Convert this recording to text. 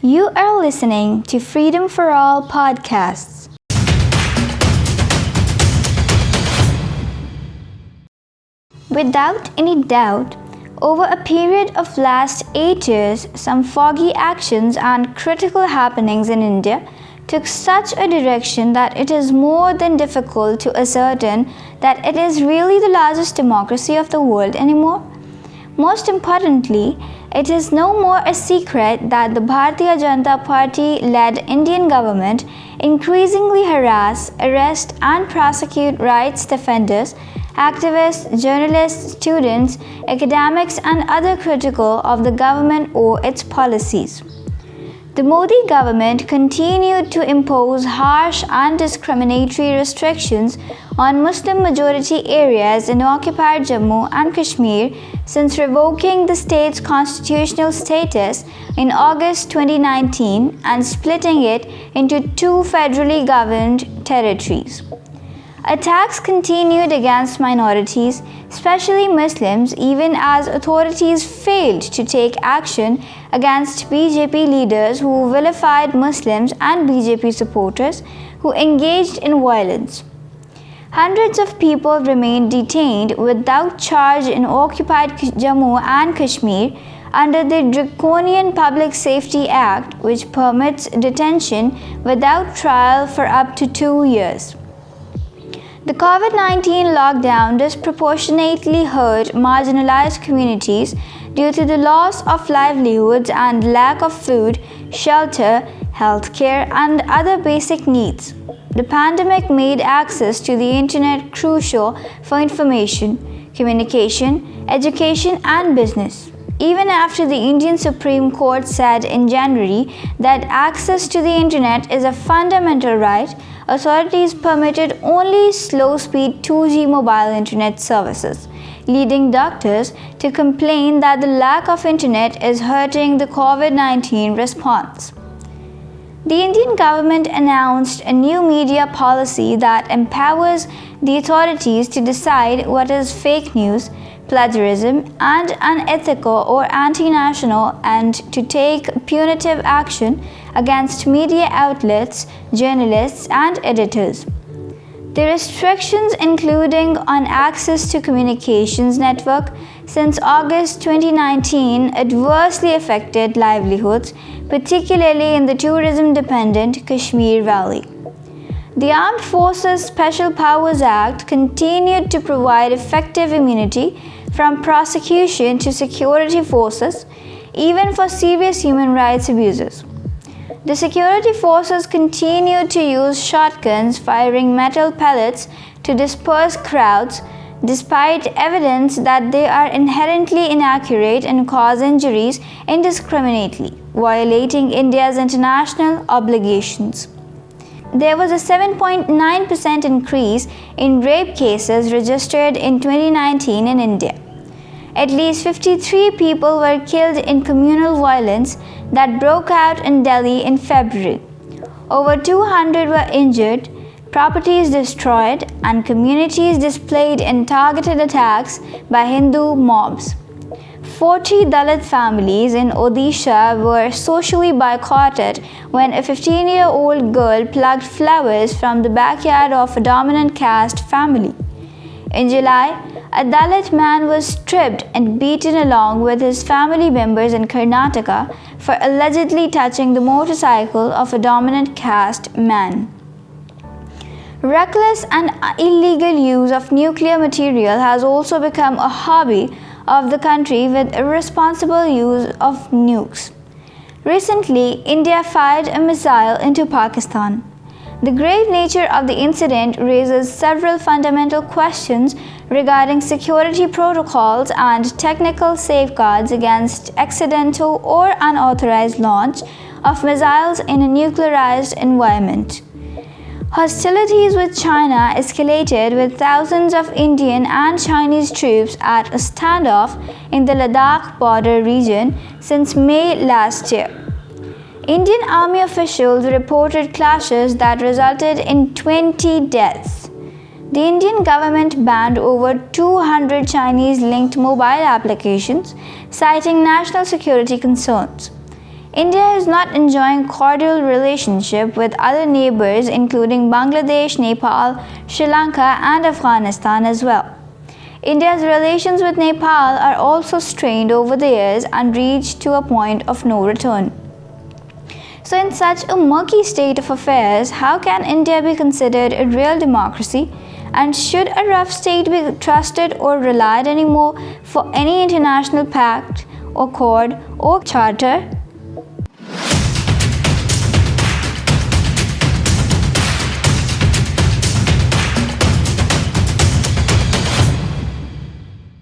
You are listening to Freedom for All podcasts. Without any doubt, over a period of last 8 years, some foggy actions and critical happenings in India took such a direction that it is more than difficult to ascertain that it is really the largest democracy of the world anymore. Most importantly, it is no more a secret that the Bharatiya Janata Party led Indian government increasingly harass, arrest and prosecute rights defenders, activists, journalists, students, academics and other critical of the government or its policies. The Modi government continued to impose harsh and discriminatory restrictions on Muslim majority areas in occupied Jammu and Kashmir since revoking the state's constitutional status in August 2019 and splitting it into two federally governed territories. Attacks continued against minorities, especially Muslims, even as authorities failed to take action against BJP leaders who vilified Muslims and BJP supporters who engaged in violence. Hundreds of people remained detained without charge in occupied Jammu and Kashmir under the draconian Public Safety Act, which permits detention without trial for up to 2 years. The COVID-19 lockdown disproportionately hurt marginalized communities due to the loss of livelihoods and lack of food, shelter, healthcare, and other basic needs. The pandemic made access to the internet crucial for information, communication, education, and business. Even after the Indian Supreme Court said in January that access to the internet is a fundamental right, authorities permitted only slow-speed 2G mobile internet services, leading doctors to complain that the lack of internet is hurting the COVID-19 response. The Indian government announced a new media policy that empowers the authorities to decide what is fake news, plagiarism, and unethical or anti-national, and to take punitive action against media outlets, journalists, and editors. The restrictions, including on access to communications network since August 2019, adversely affected livelihoods, particularly in the tourism-dependent Kashmir Valley. The Armed Forces Special Powers Act continued to provide effective immunity from prosecution to security forces, even for serious human rights abuses. The security forces continued to use shotguns, firing metal pellets to disperse crowds, despite evidence that they are inherently inaccurate and cause injuries indiscriminately, violating India's international obligations. There was a 7.9% increase in rape cases registered in 2019 in India. At least 53 people were killed in communal violence that broke out in Delhi in February. Over 200 were injured, properties destroyed, and communities displaced in targeted attacks by Hindu mobs. 40 Dalit families in Odisha were socially boycotted when a 15-year-old girl plucked flowers from the backyard of a dominant caste family. In July, a Dalit man was stripped and beaten along with his family members in Karnataka for allegedly touching the motorcycle of a dominant caste man. Reckless and illegal use of nuclear material has also become a hobby of the country with irresponsible use of nukes. Recently, India fired a missile into Pakistan. The grave nature of the incident raises several fundamental questions regarding security protocols and technical safeguards against accidental or unauthorized launch of missiles in a nuclearized environment. Hostilities with China escalated with thousands of Indian and Chinese troops at a standoff in the Ladakh border region since May last year. Indian Army officials reported clashes that resulted in 20 deaths. The Indian government banned over 200 Chinese-linked mobile applications, citing national security concerns. India is not enjoying cordial relationship with other neighbors including Bangladesh, Nepal, Sri Lanka and Afghanistan as well. India's relations with Nepal are also strained over the years and reached to a point of no return. So in such a murky state of affairs, how can India be considered a real democracy? And should a rough state be trusted or relied anymore for any international pact or accord or charter?